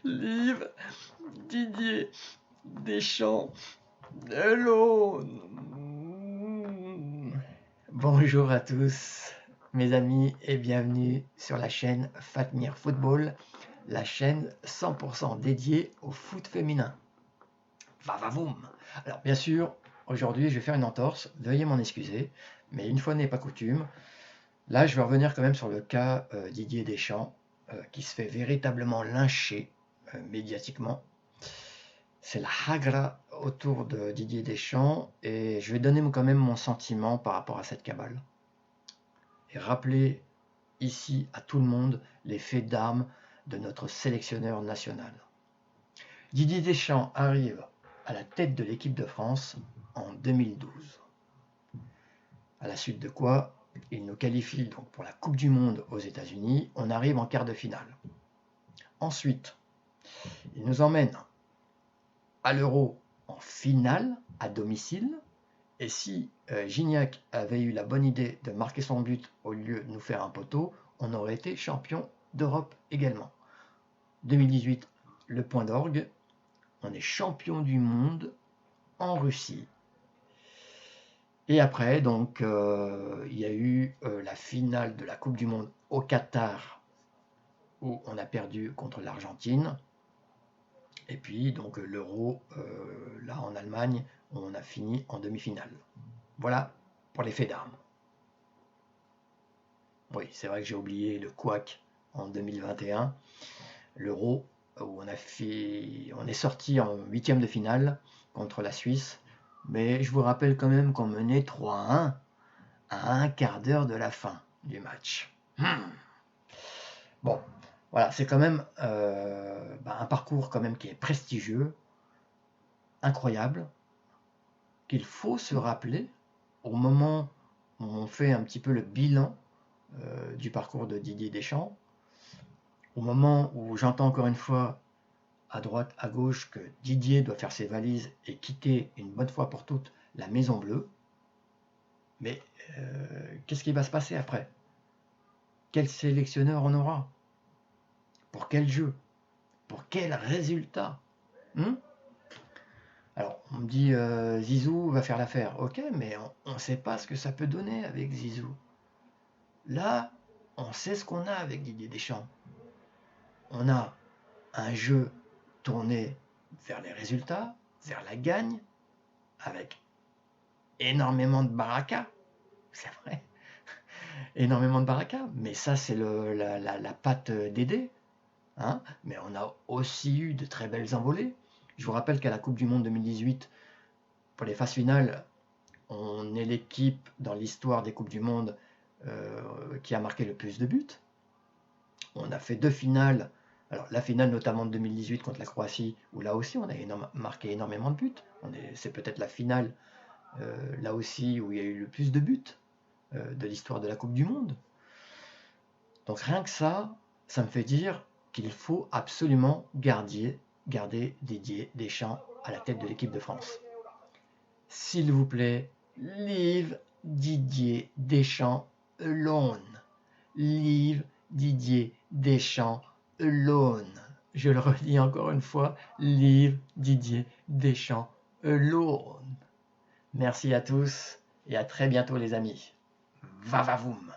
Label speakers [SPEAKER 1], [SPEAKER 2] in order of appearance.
[SPEAKER 1] Leave Didier Deschamps alone. Bonjour à tous, mes amis, et bienvenue sur la chaîne Fatmir Football, la chaîne 100% dédiée au foot féminin. Vavavoum. Alors bien sûr, aujourd'hui je vais faire une entorse, veuillez m'en excuser, mais une fois n'est pas coutume, là je vais revenir quand même sur le cas Didier Deschamps, qui se fait véritablement lyncher médiatiquement. C'est la hagra autour de Didier Deschamps et je vais donner quand même mon sentiment par rapport à cette cabale. Et rappeler ici à tout le monde les faits d'armes de notre sélectionneur national. Didier Deschamps arrive à la tête de l'équipe de France en 2012. À la suite de quoi, il nous qualifie donc pour la Coupe du Monde aux États-Unis. On arrive en quart de finale. Ensuite, il nous emmène à l'Euro en finale à domicile. Et si Gignac avait eu la bonne idée de marquer son but au lieu de nous faire un poteau, on aurait été champion d'Europe également. 2018, le point d'orgue. On est champion du monde en Russie. Et après, donc, il y a eu la finale de la Coupe du Monde au Qatar, où on a perdu contre l'Argentine. Et puis, donc, l'Euro, là, en Allemagne, où on a fini en demi-finale. Voilà pour les faits d'armes. Oui, c'est vrai que j'ai oublié le couac en 2021. L'Euro, où on est sorti en huitième de finale contre la Suisse. Mais je vous rappelle quand même qu'on menait 3-1 à un quart d'heure de la fin du match. Bon, voilà, c'est quand même un parcours quand même qui est prestigieux, incroyable, qu'il faut se rappeler au moment où on fait un petit peu le bilan du parcours de Didier Deschamps, au moment où j'entends encore une fois à droite, à gauche, que Didier doit faire ses valises et quitter une bonne fois pour toutes la Maison Bleue. Mais qu'est-ce qui va se passer après? Quel sélectionneur on aura? Pour quel jeu? Pour quel résultat? Alors, on me dit Zizou va faire l'affaire. Ok, mais on ne sait pas ce que ça peut donner avec Zizou. Là, on sait ce qu'on a avec Didier Deschamps. On a un jeu tourné vers les résultats, vers la gagne, avec énormément de baraka. C'est vrai, énormément de baraka. Mais ça, c'est la patte d'Édé. Hein, mais on a aussi eu de très belles envolées. Je vous rappelle qu'à la Coupe du Monde 2018, pour les phases finales, on est l'équipe dans l'histoire des Coupes du Monde qui a marqué le plus de buts. On a fait 2 finales. Alors la finale notamment de 2018 contre la Croatie, où là aussi on a marqué énormément de buts. C'est peut-être la finale là aussi où il y a eu le plus de buts de l'histoire de la Coupe du Monde. Donc rien que ça me fait dire qu'il faut absolument garder Didier Deschamps à la tête de l'équipe de France. S'il vous plaît, leave Didier Deschamps alone. Leave Didier Deschamps alone. Je le redis encore une fois, leave Didier Deschamps alone. Merci à tous et à très bientôt les amis. Vavavoum.